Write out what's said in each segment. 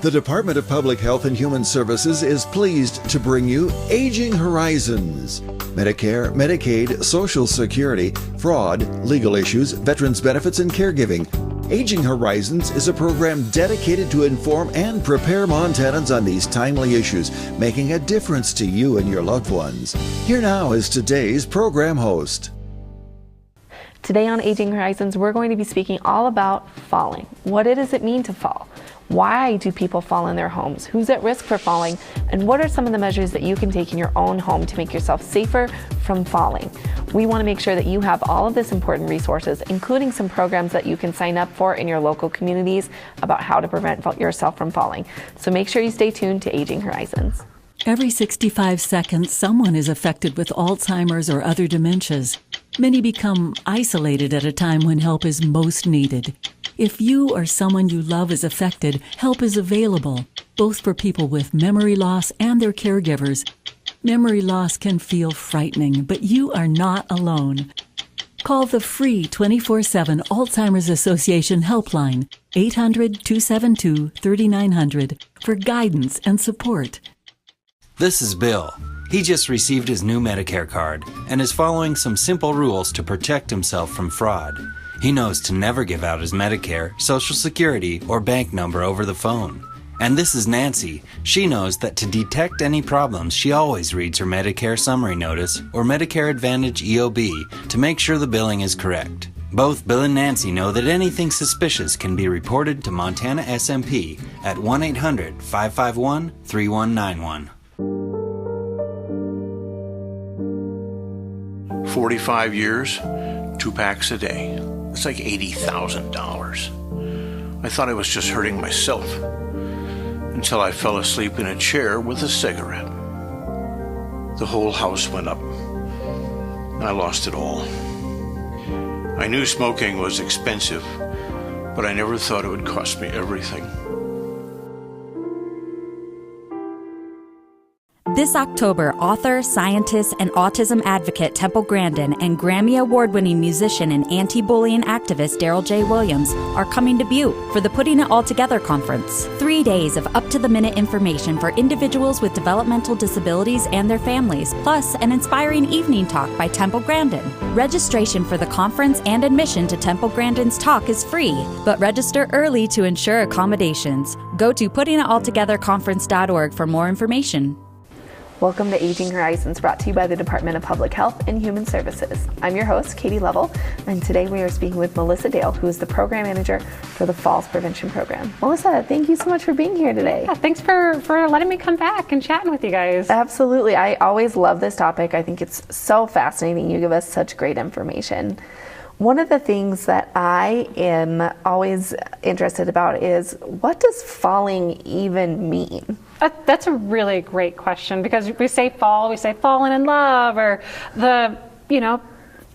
The Department of Public Health and Human Services is pleased to bring you Aging Horizons. Medicare, Medicaid, Social Security, fraud, legal issues, veterans benefits, and caregiving. Aging Horizons is a program dedicated to inform and prepare Montanans on these timely issues, making a difference to you and your loved ones. Here now is today's program host. Today on Aging Horizons, we're going to be speaking all about falling. What does it mean to fall? Why do people fall in their homes? Who's at risk for falling? And what are some of the measures that you can take in your own home to make yourself safer from falling? We want to make sure that you have all of this important resources, including some programs that you can sign up for in your local communities about how to prevent yourself from falling. So make sure you stay tuned to Aging Horizons. Every 65 seconds, someone is affected with Alzheimer's or other dementias. Many become isolated at a time when help is most needed. If you or someone you love is affected, help is available, both for people with memory loss and their caregivers. Memory loss can feel frightening, but you are not alone. Call the free 24/7 Alzheimer's Association helpline, 800-272-3900, for guidance and support. This is Bill. He just received his new Medicare card and is following some simple rules to protect himself from fraud. He knows to never give out his Medicare, Social Security, or bank number over the phone. And this is Nancy. She knows that to detect any problems, she always reads her Medicare summary notice or Medicare Advantage EOB to make sure the billing is correct. Both Bill and Nancy know that anything suspicious can be reported to Montana SMP at 1-800-551-3191. 45 years, 2 packs a day. It's like $80,000. I thought I was just hurting myself until I fell asleep in a chair with a cigarette. The whole house went up. I lost it all. I knew smoking was expensive, but I never thought it would cost me everything. This October, author, scientist, and autism advocate Temple Grandin and Grammy Award-winning musician and anti-bullying activist Daryl J. Williams are coming to Butte for the Putting It All Together conference. 3 days of up-to-the-minute information for individuals with developmental disabilities and their families, plus an inspiring evening talk by Temple Grandin. Registration for the conference and admission to Temple Grandin's talk is free, but register early to ensure accommodations. Go to puttingitalltogetherconference.org for more information. Welcome to Aging Horizons, brought to you by the Department of Public Health and Human Services. I'm your host, Katie Lovell, and today we are speaking with Melissa Dale, who is the Program Manager for the Falls Prevention Program. Melissa, thank you so much for being here today. Yeah, thanks for letting me come back and chatting with you guys. Absolutely. I always love this topic. I think it's so fascinating. You give us such great information. One of the things that I am always interested about is, what does falling even mean? That's a really great question, because we say fall, we say fallen in love, or the,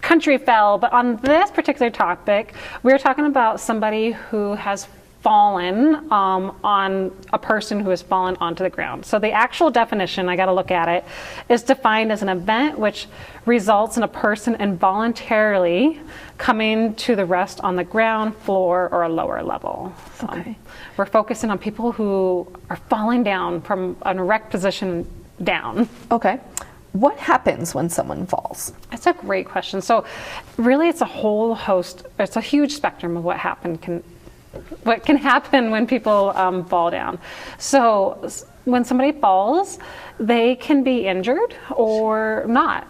country fell. But on this particular topic, we're talking about somebody who has fallen on a person who has fallen onto the ground. So the actual definition, I got to look at it, is defined as an event which results in a person involuntarily coming to the rest on the ground, floor, or a lower level. So okay. We're focusing on people who are falling down from an erect position down. Okay. What happens when someone falls? That's a great question. So really it's a whole host, it's a huge spectrum of what can happen when people fall down. So when somebody falls, they can be injured or not.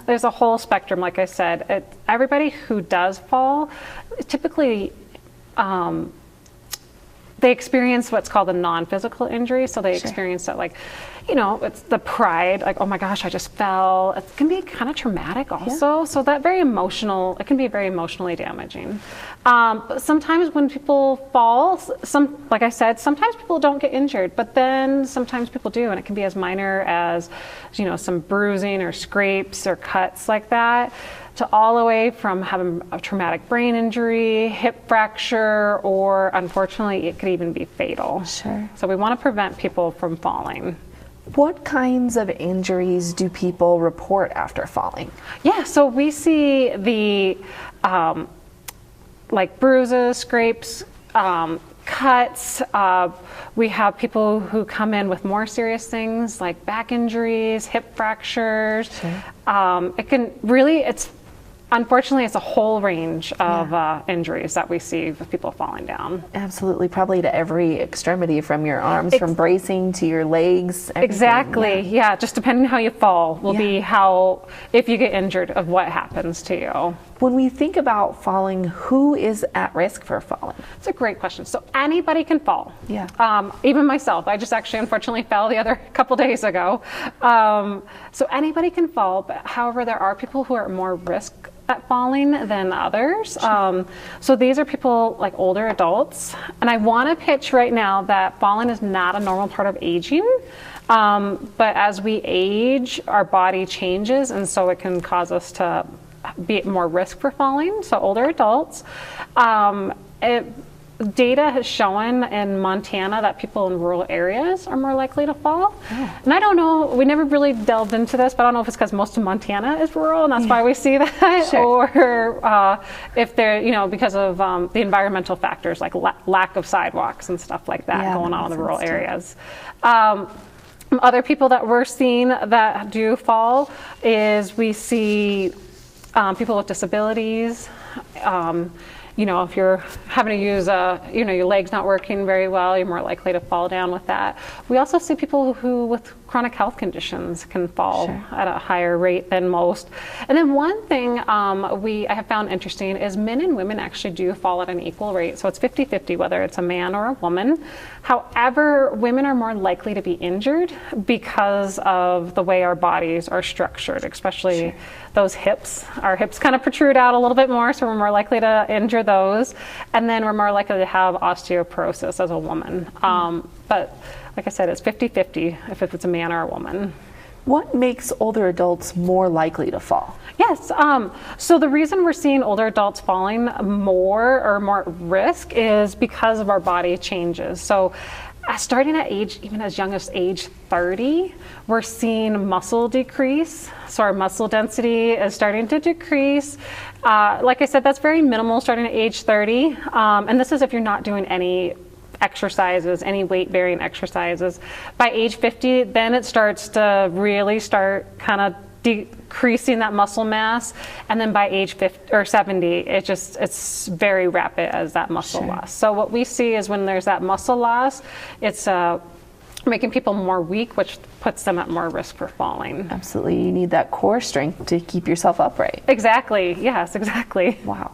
There's a whole spectrum, like I said. Everybody who does fall, typically they experience what's called a non-physical injury. So they experience that, it's the pride, like, oh my gosh, I just fell. It can be kind of traumatic also. Yeah. So that it can be very emotionally damaging. But sometimes when people fall, like I said, sometimes people don't get injured, but then sometimes people do, and it can be as minor as, some bruising or scrapes or cuts like that, to all the way from having a traumatic brain injury, hip fracture, or unfortunately, it could even be fatal. Sure. So we want to prevent people from falling. What kinds of injuries do people report after falling? Yeah, so we see the like bruises, scrapes, cuts. We have people who come in with more serious things like back injuries, hip fractures. Sure. Unfortunately, it's a whole range of injuries that we see with people falling down. Absolutely, probably to every extremity, from your arms, from bracing to your legs. Everything. Exactly, yeah. Just depending how you fall will be how, if you get injured, of what happens to you. When we think about falling, who is at risk for falling? It's a great question. So anybody can fall. Yeah. Even myself. I just actually unfortunately fell the other couple days ago. So anybody can fall, but however, there are people who are at more risk at falling than others. So these are people like older adults. And I want to pitch right now that falling is not a normal part of aging. But as we age, our body changes, and so it can cause us to be at more risk for falling. So older adults. Data has shown in Montana that people in rural areas are more likely to fall. Oh. And I don't know, we never really delved into this, but I don't know if it's because most of Montana is rural and that's why we see that, sure. Or if they're, because of the environmental factors like lack of sidewalks and stuff like that going on in the rural areas. Other people that we're seeing that do fall is we see people with disabilities. If you're having to use, your leg's not working very well, you're more likely to fall down with that. We also see people who with chronic health conditions can fall at a higher rate than most. And then one thing I have found interesting is men and women actually do fall at an equal rate. So it's 50-50 whether it's a man or a woman. However, women are more likely to be injured because of the way our bodies are structured, especially those hips. Our hips kind of protrude out a little bit more, so we're more likely to injure those. And then we're more likely to have osteoporosis as a woman. But like I said, it's 50-50 if it's a man or a woman. What makes older adults more likely to fall? Yes, so the reason we're seeing older adults falling more at risk is because of our body changes. So starting at age, even as young as age 30, we're seeing muscle decrease. So our muscle density is starting to decrease. Like I said, that's very minimal starting at age 30. And this is if you're not doing any exercises, any weight-bearing exercises. By age 50, then it starts to really start kind of decreasing that muscle mass, and then by age 50 or 70, it's very rapid as that muscle loss. So what we see is when there's that muscle loss, it's making people more weak, which puts them at more risk for falling. Absolutely, you need that core strength to keep yourself upright. Exactly, yes, exactly. Wow.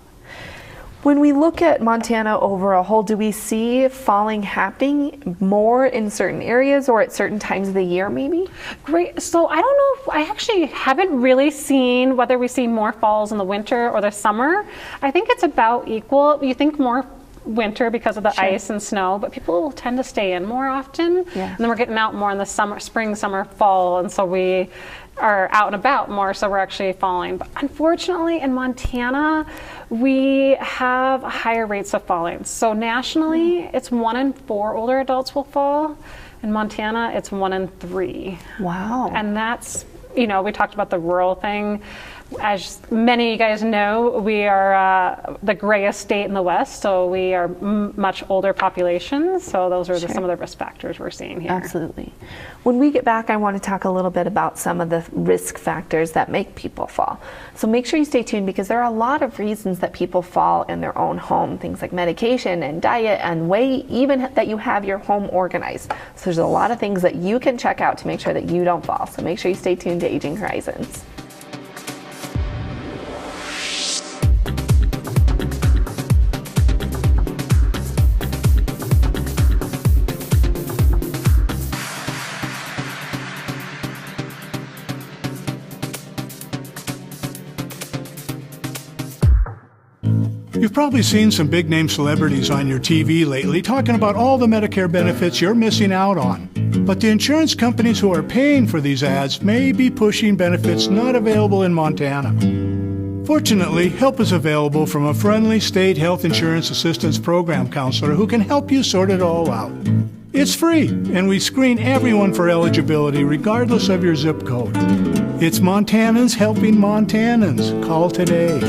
When we look at Montana over a whole, do we see falling happening more in certain areas or at certain times of the year maybe? Great. So I don't know, I actually haven't really seen whether we see more falls in the winter or the summer. I think it's about equal. You think more winter because of the ice and snow, but people will tend to stay in more often. Yeah. And then we're getting out more in the spring, summer, fall, and so we are out and about more, so we're actually falling. But unfortunately, in Montana, we have higher rates of falling. So nationally, it's 1 in 4 older adults will fall. In Montana, it's 1 in 3. Wow. And that's, we talked about the rural thing. As many of you guys know, we are the grayest state in the West, so we are much older populations. So those are some of the risk factors we're seeing here. Absolutely. When we get back, I want to talk a little bit about some of the risk factors that make people fall. So make sure you stay tuned because there are a lot of reasons that people fall in their own home. Things like medication and diet and way, even that you have your home organized. So there's a lot of things that you can check out to make sure that you don't fall. So make sure you stay tuned to Aging Horizons. You've probably seen some big-name celebrities on your TV lately talking about all the Medicare benefits you're missing out on. But the insurance companies who are paying for these ads may be pushing benefits not available in Montana. Fortunately, help is available from a friendly state health insurance assistance program counselor who can help you sort it all out. It's free, and we screen everyone for eligibility regardless of your zip code. It's Montanans helping Montanans. Call today.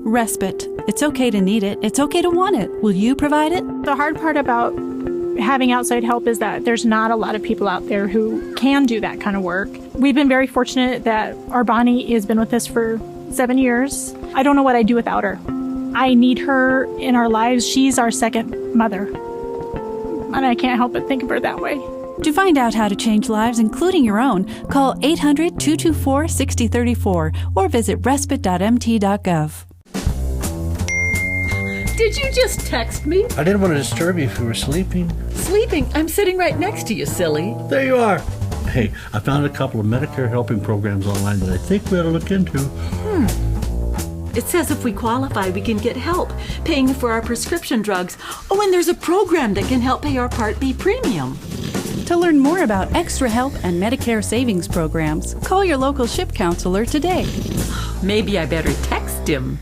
Respite. It's okay to need it. It's okay to want it. Will you provide it? The hard part about having outside help is that there's not a lot of people out there who can do that kind of work. We've been very fortunate that our Bonnie has been with us for 7 years. I don't know what I'd do without her. I need her in our lives. She's our second mother. And I can't help but think of her that way. To find out how to change lives, including your own, call 800-224-6034 or visit respite.mt.gov. Did you just text me? I didn't want to disturb you if you were sleeping. Sleeping? I'm sitting right next to you, silly. There you are. Hey, I found a couple of Medicare helping programs online that I think we ought to look into. It says if we qualify, we can get help paying for our prescription drugs. Oh, and there's a program that can help pay our Part B premium. To learn more about extra help and Medicare savings programs, call your local SHIP counselor today. Maybe I better text him.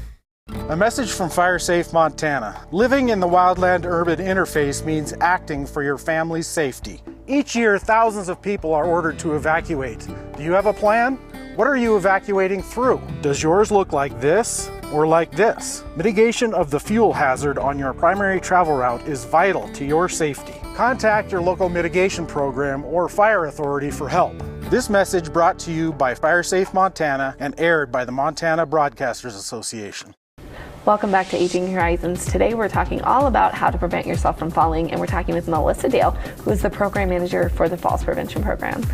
A message from FireSafe Montana. Living in the wildland-urban interface means acting for your family's safety. Each year, thousands of people are ordered to evacuate. Do you have a plan? What are you evacuating through? Does yours look like this or like this? Mitigation of the fuel hazard on your primary travel route is vital to your safety. Contact your local mitigation program or fire authority for help. This message brought to you by FireSafe Montana and aired by the Montana Broadcasters Association. Welcome back to Aging Horizons. Today we're talking all about how to prevent yourself from falling, and we're talking with Melissa Dale, who is the program manager for the Falls Prevention Program.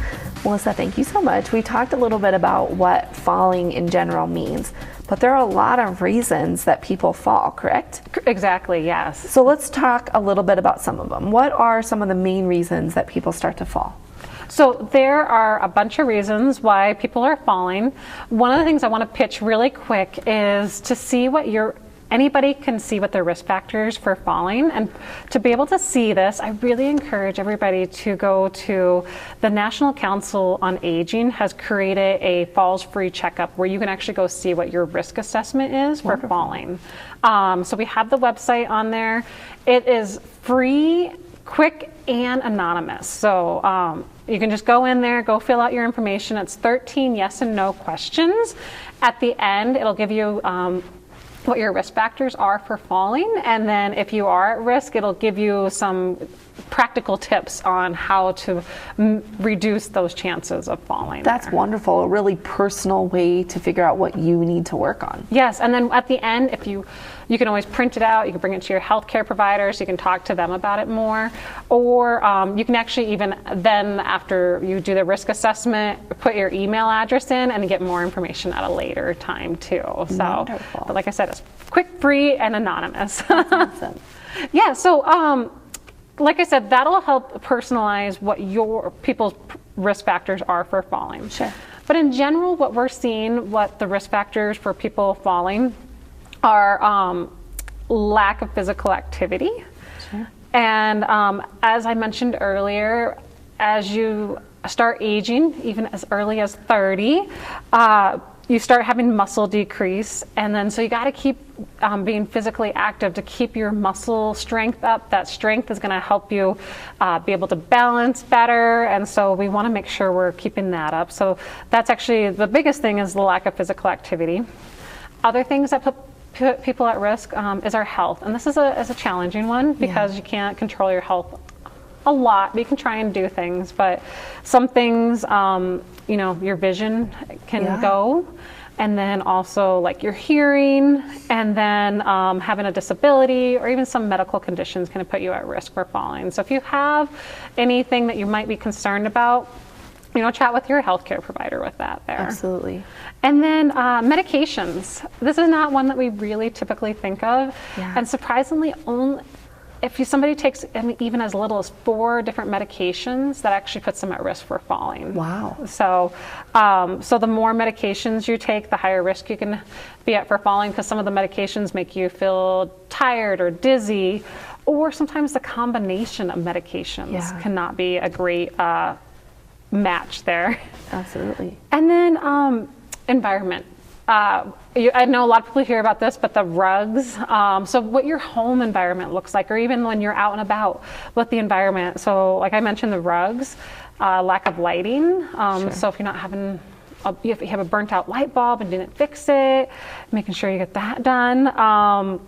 Melissa, thank you so much. We talked a little bit about what falling in general means, but there are a lot of reasons that people fall, correct? Exactly, yes. So let's talk a little bit about some of them. What are some of the main reasons that people start to fall? So there are a bunch of reasons why people are falling. One of the things I want to pitch really quick is to see what anybody can see what their risk factors for falling. And to be able to see this, I really encourage everybody to go to the National Council on Aging has created a falls free checkup where you can actually go see what your risk assessment is for falling. So we have the website on there. It is free, quick, and anonymous. So you can just go in there, go fill out your information. It's 13 yes and no questions. At the end, it'll give you what your risk factors are for falling, and then if you are at risk, it'll give you some practical tips on how to reduce those chances of falling. That's wonderful, a really personal way to figure out what you need to work on. Yes, and then at the end, if you can always print it out, you can bring it to your healthcare provider so you can talk to them about it more, or you can actually even then, after you do the risk assessment, put your email address in and get more information at a later time too. So, wonderful. But like I said, it's quick, free, and anonymous. Awesome. Yeah, so like I said, that'll help personalize what your people's risk factors are for falling. Sure. But in general, what we're seeing, what the risk factors for people falling are lack of physical activity. Sure. And as I mentioned earlier, as you start aging, even as early as 30, you start having muscle decrease, and then so you got to keep being physically active to keep your muscle strength up. That strength is going to help you be able to balance better, and so we want to make sure we're keeping that up. So that's actually the biggest thing, is the lack of physical activity. Other things that put people at risk is our health, and this is a challenging one because you can't control your health a lot. You can try and do things, but some things, your vision can go, and then also like your hearing, and then having a disability or even some medical conditions can put you at risk for falling. So if you have anything that you might be concerned about, chat with your healthcare provider with that there. Absolutely. And then medications. This is not one that we really typically think of. Yeah. And surprisingly, if somebody takes even as little as 4 different medications, that actually puts them at risk for falling. Wow. So the more medications you take, the higher risk you can be at for falling, because some of the medications make you feel tired or dizzy, or sometimes the combination of medications cannot be a great match there. Absolutely. And then environment. I know a lot of people hear about this, but the rugs. So what your home environment looks like, or even when you're out and about, what the environment. So like I mentioned, the rugs, lack of lighting. So if you're not having if you have a burnt out light bulb and didn't fix it, making sure you get that done.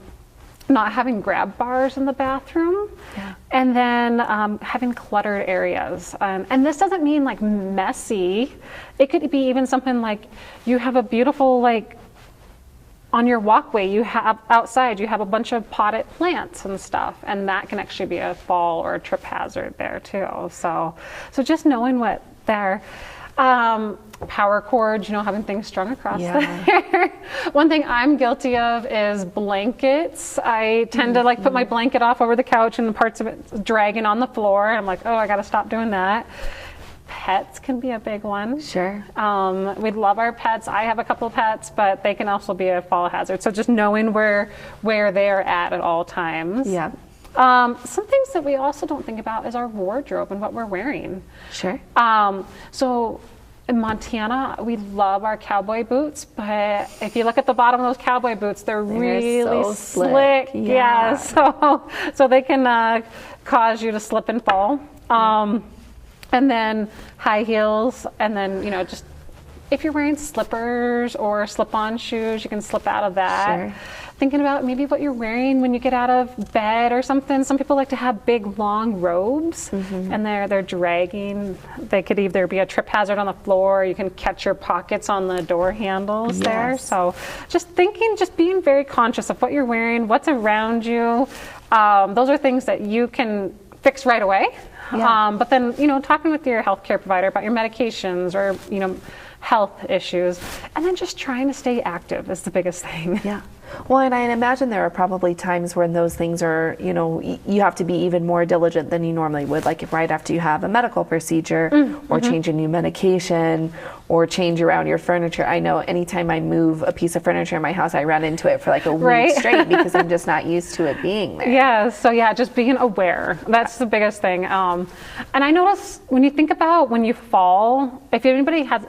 Not having grab bars in the bathroom, and then having cluttered areas. And this doesn't mean like messy. It could be even something like you have a beautiful, like on your walkway, you have outside, you have a bunch of potted plants and stuff, and that can actually be a fall or a trip hazard there too. So just knowing what they're, power cords, having things strung across there. One thing I'm guilty of is blankets. I tend to like put my blanket off over the couch and parts of it dragging on the floor. I'm like, oh, I got to stop doing that. Pets can be a big one. Sure. We love our pets. I have a couple of pets, but they can also be a fall hazard. So just knowing where they're at all times. Yeah. Some things that we also don't think about is our wardrobe and what we're wearing. Sure. So in Montana, we love our cowboy boots, but if you look at the bottom of those cowboy boots, they're really so slick. Yeah. So they can cause you to slip and fall. And then high heels, and then, just if you're wearing slippers or slip-on shoes, you can slip out of that. Sure. Thinking about maybe what you're wearing when you get out of bed or something. Some people like to have big, long robes, and they're dragging. They could either be a trip hazard on the floor, or you can catch your pockets on the door handles there. So just being very conscious of what you're wearing, what's around you. Those are things that you can fix right away. But then, talking with your healthcare provider about your medications or, health issues, and then just trying to stay active is the biggest thing. Yeah. Well, and I imagine there are probably times when those things are, you have to be even more diligent than you normally would, like if right after you have a medical procedure or change a new medication or change around your furniture. I know anytime I move a piece of furniture in my house, I run into it for like a week straight because I'm just not used to it being there. Yeah, so just being aware. That's the biggest thing. And I notice when you think about when you fall, if anybody had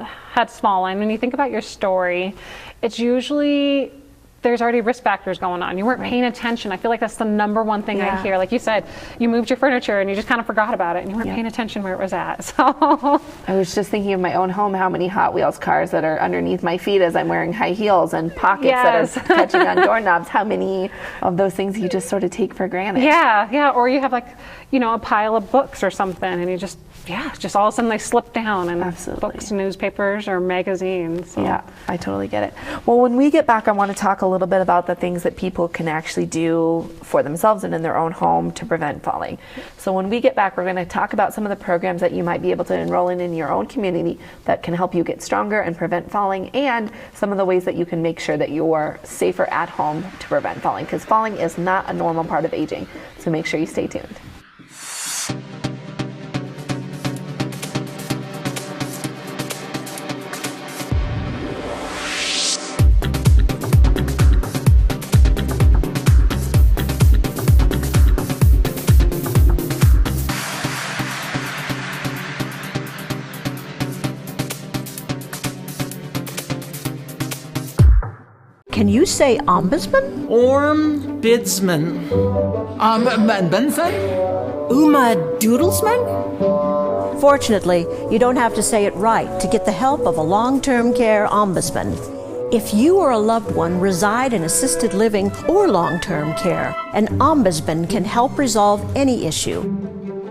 fallen, when you think about your story, it's usually there's already risk factors going on. You weren't paying attention. I feel like that's the number one thing I hear. Like you said, you moved your furniture and you just kind of forgot about it and you weren't paying attention where it was at. So I was just thinking of my own home, how many Hot Wheels cars that are underneath my feet as I'm wearing high heels and pockets that are catching on doorknobs. How many of those things you just sort of take for granted? Yeah. Or you have like, a pile of books or something and you just all of a sudden they slip down and books, newspapers, or magazines. So. Yeah, I totally get it. Well, when we get back, I want to talk a little bit about the things that people can actually do for themselves and in their own home to prevent falling. So when we get back, we're going to talk about some of the programs that you might be able to enroll in your own community that can help you get stronger and prevent falling, and some of the ways that you can make sure that you are safer at home to prevent falling, because falling is not a normal part of aging. So make sure you stay tuned. Can you say ombudsman? Ombudsman. Benson? Uma Doodlesman? Fortunately, you don't have to say it right to get the help of a long-term care ombudsman. If you or a loved one reside in assisted living or long-term care, an ombudsman can help resolve any issue.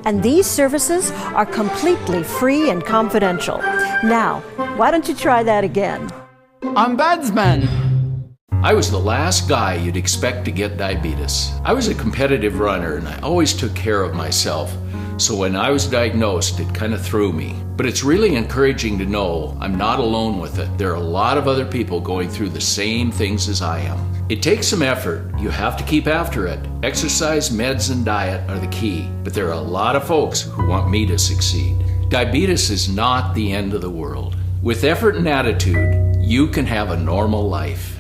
And these services are completely free and confidential. Now, why don't you try that again? Ombudsman. I was the last guy you'd expect to get diabetes. I was a competitive runner and I always took care of myself. So when I was diagnosed, it kind of threw me. But it's really encouraging to know I'm not alone with it. There are a lot of other people going through the same things as I am. It takes some effort. You have to keep after it. Exercise, meds, and diet are the key. But there are a lot of folks who want me to succeed. Diabetes is not the end of the world. With effort and attitude, you can have a normal life.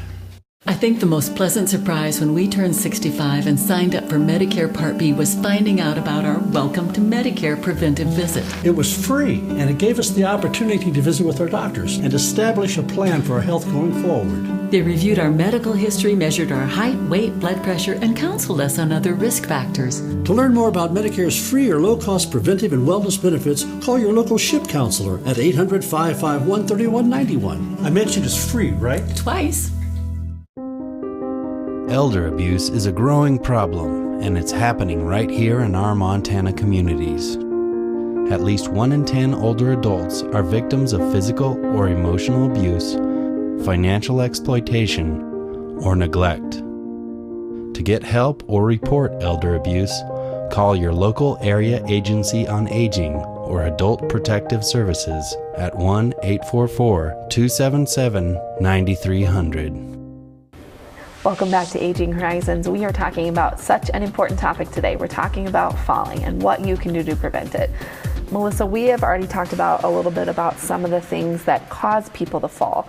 I think the most pleasant surprise when we turned 65 and signed up for Medicare Part B was finding out about our Welcome to Medicare preventive visit. It was free, and it gave us the opportunity to visit with our doctors and establish a plan for our health going forward. They reviewed our medical history, measured our height, weight, blood pressure, and counseled us on other risk factors. To learn more about Medicare's free or low-cost preventive and wellness benefits, call your local SHIP counselor at 800-551-3191. I mentioned it's free, right? Twice. Elder abuse is a growing problem, and it's happening right here in our Montana communities. At least 1 in 10 older adults are victims of physical or emotional abuse, financial exploitation, or neglect. To get help or report elder abuse, call your local area agency on aging or Adult Protective Services at 1-844-277-9300. Welcome back to Aging Horizons. We are talking about such an important topic today. We're talking about falling and what you can do to prevent it. Melissa, we have already talked about a little bit about some of the things that cause people to fall.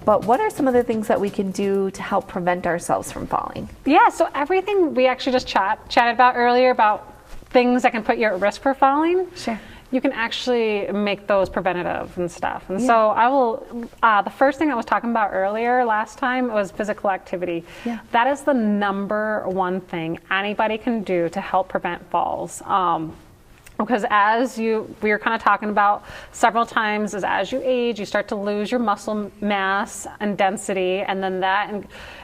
But what are some of the things that we can do to help prevent ourselves from falling? Yeah, so everything we actually just chatted about earlier about things that can put you at risk for falling. Sure. You can actually make those preventative and stuff. And so I will, the first thing I was talking about earlier last time was physical activity. Yeah. That is the number one thing anybody can do to help prevent falls. Because we were kind of talking about several times, is as you age, you start to lose your muscle mass and density, and then that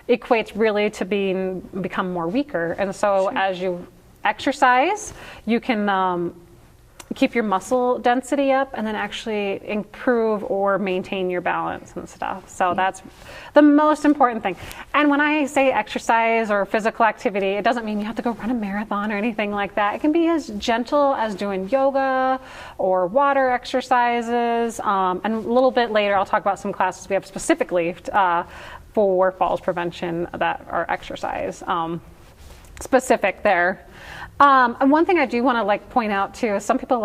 equates really to become more weaker. And so as you exercise, you can keep your muscle density up and then actually improve or maintain your balance and stuff. So that's the most important thing. And when I say exercise or physical activity, it doesn't mean you have to go run a marathon or anything like that. It can be as gentle as doing yoga or water exercises. And a little bit later, I'll talk about some classes we have specifically for falls prevention that are exercise specific there. And one thing I do want to point out too is some people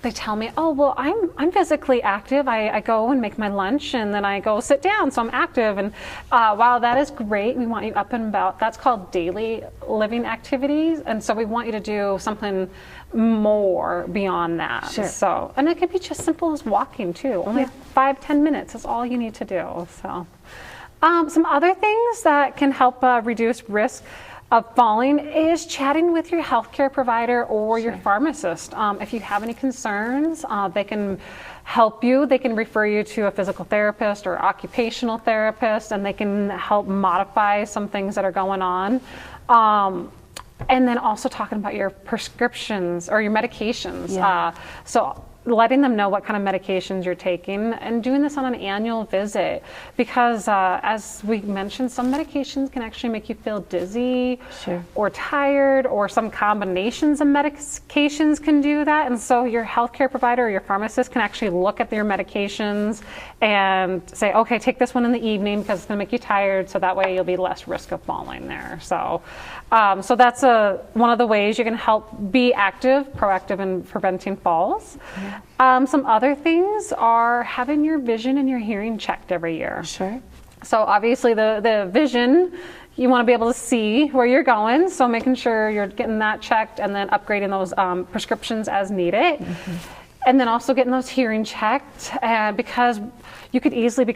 they tell me, oh, well, I'm physically active. I go and make my lunch and then I go sit down, so I'm active. And while that is great, we want you up and about. That's called daily living activities. And so we want you to do something more beyond that. Sure. So, and it can be just simple as walking too. Only 5-10 minutes is all you need to do. So, some other things that can help reduce risk of falling is chatting with your healthcare provider or your pharmacist. If you have any concerns, they can help you. They can refer you to a physical therapist or occupational therapist, and they can help modify some things that are going on. And then also talking about your prescriptions or your medications. So letting them know what kind of medications you're taking and doing this on an annual visit, because as we mentioned, some medications can actually make you feel dizzy or tired, or some combinations of medications can do that. And so your healthcare provider or your pharmacist can actually look at your medications and say, okay, take this one in the evening because it's going to make you tired, so that way you'll be less risk of falling there. So so that's one of the ways you can help be proactive in preventing falls. Some other things are having your vision and your hearing checked every year. Sure. So obviously the vision, you want to be able to see where you're going, so making sure you're getting that checked and then upgrading those prescriptions as needed. And then also getting those hearing checked, because you could easily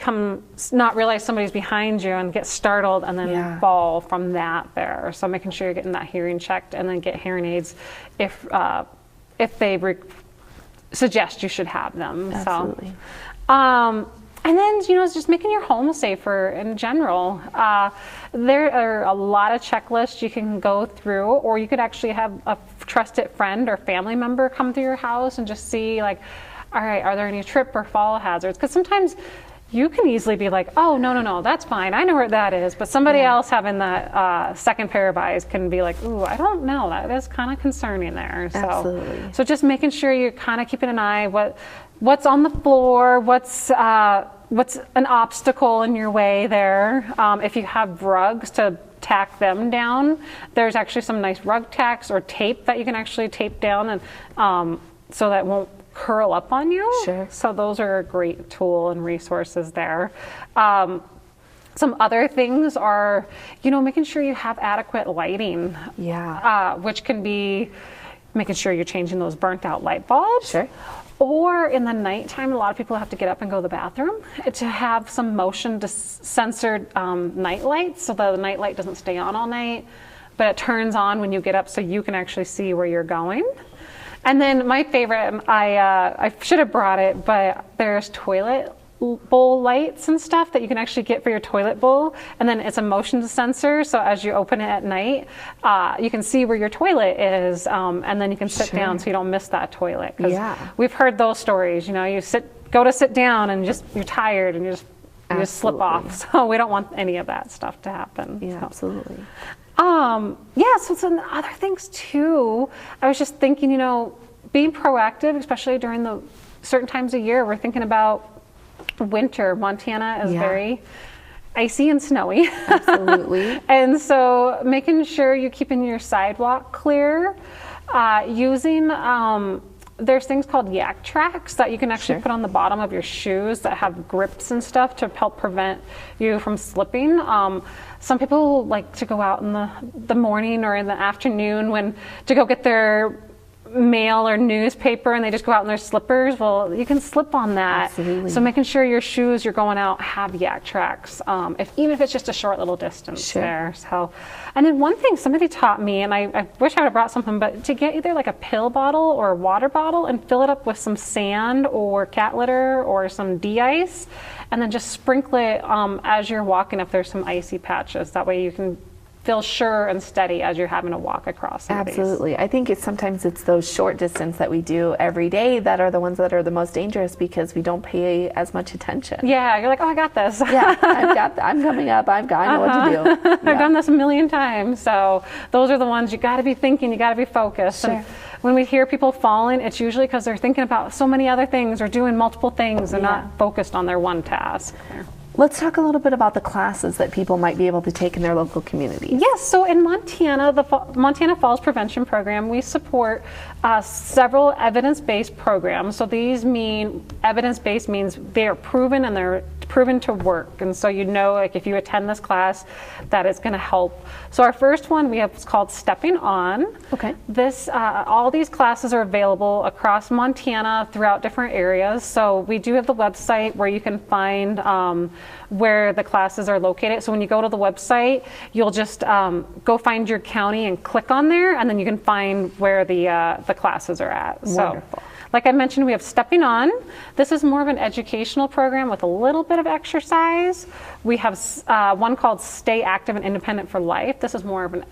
not realize somebody's behind you and get startled and then fall from that there. So making sure you're getting that hearing checked, and then get hearing aids if they suggest you should have them. Absolutely. So, and then, just making your home safer in general. There are a lot of checklists you can go through, or you could actually have a trusted friend or family member come to your house and just see, all right, are there any trip or fall hazards? Because sometimes you can easily be like, oh, no, that's fine. I know where that is. But somebody else having that second pair of eyes can be like, ooh, I don't know. That is kind of concerning there. Absolutely. So just making sure you're kind of keeping an eye what's on the floor, what's an obstacle in your way there. If you have rugs, to tack them down. There's actually some nice rug tacks or tape that you can actually tape down, and so that it won't curl up on you. Sure. So those are a great tool and resources there. Some other things are, making sure you have adequate lighting. Yeah. Which can be making sure you're changing those burnt out light bulbs. Sure. Or in the nighttime, a lot of people have to get up and go to the bathroom, to have some motion censored night lights so that the night light doesn't stay on all night, but it turns on when you get up so you can actually see where you're going. And then my favorite, I should have brought it, but there's toilet bowl lights and stuff that you can actually get for your toilet bowl, and then it's a motion sensor, so as you open it at night, you can see where your toilet is, and then you can sit down so you don't miss that toilet. We've heard those stories, you go to sit down and you're tired and you just slip off, so we don't want any of that stuff to happen. Absolutely. So some other things too, I was just thinking, being proactive, especially during the certain times of year. We're thinking about winter. Montana is very icy and snowy. Absolutely. And so making sure you're keeping your sidewalk clear, using there's things called yak tracks that you can actually put on the bottom of your shoes that have grips and stuff to help prevent you from slipping. Some people like to go out in the morning or in the afternoon to go get their mail or newspaper, and they just go out in their slippers. Well, you can slip on that. Absolutely. So making sure your shoes you're going out have yak tracks, even if it's just a short little distance there. So, and then one thing somebody taught me, and I wish I would have brought something, but to get either like a pill bottle or a water bottle and fill it up with some sand or cat litter or some de-ice, and then just sprinkle it as you're walking if there's some icy patches. That way you can feel sure and steady as you're having to walk across. Absolutely. I think sometimes it's those short distance that we do every day that are the ones that are the most dangerous because we don't pay as much attention. Yeah, you're like, oh, I got this. Yeah, I'm coming up. I know what to do. Yeah. I've done this a million times. So those are the ones you got to be thinking, you got to be focused. Sure. And when we hear people falling, it's usually because they're thinking about so many other things or doing multiple things and not focused on their one task. Let's talk a little bit about the classes that people might be able to take in their local community. Yes, so in Montana, the Montana Falls Prevention Program, we support several evidence-based programs. So these mean, evidence-based means they are proven and they're proven to work. And so like if you attend this class, that it's going to help. So our first one we have is called Stepping On. Okay. All these classes are available across Montana throughout different areas. So we do have the website where you can find where the classes are located. So when you go to the website, you'll just go find your county and click on there, and then you can find where the classes are at. Wonderful. So, like I mentioned, we have Stepping On. This is more of an educational program with a little bit of exercise. We have one called Stay Active and Independent for Life. This is more of an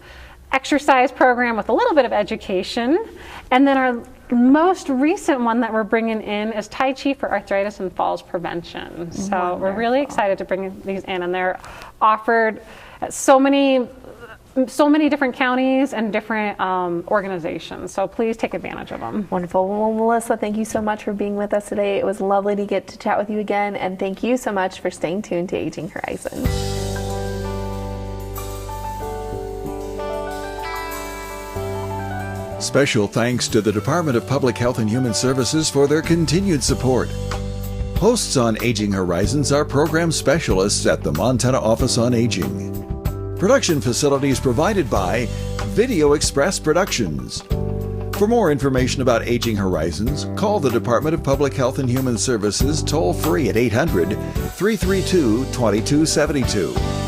exercise program with a little bit of education. And then our most recent one that we're bringing in is Tai Chi for Arthritis and Falls Prevention. So Wonderful. We're really excited to bring these in, and they're offered at so many different counties and different organizations. So please take advantage of them. Wonderful. Well, Melissa, thank you so much for being with us today. It was lovely to get to chat with you again, and thank you so much for staying tuned to Aging Horizons. Special thanks to the Department of Public Health and Human Services for their continued support. Hosts on Aging Horizons are program specialists at the Montana Office on Aging. Production facilities provided by Video Express Productions. For more information about Aging Horizons, call the Department of Public Health and Human Services toll-free at 800-332-2272.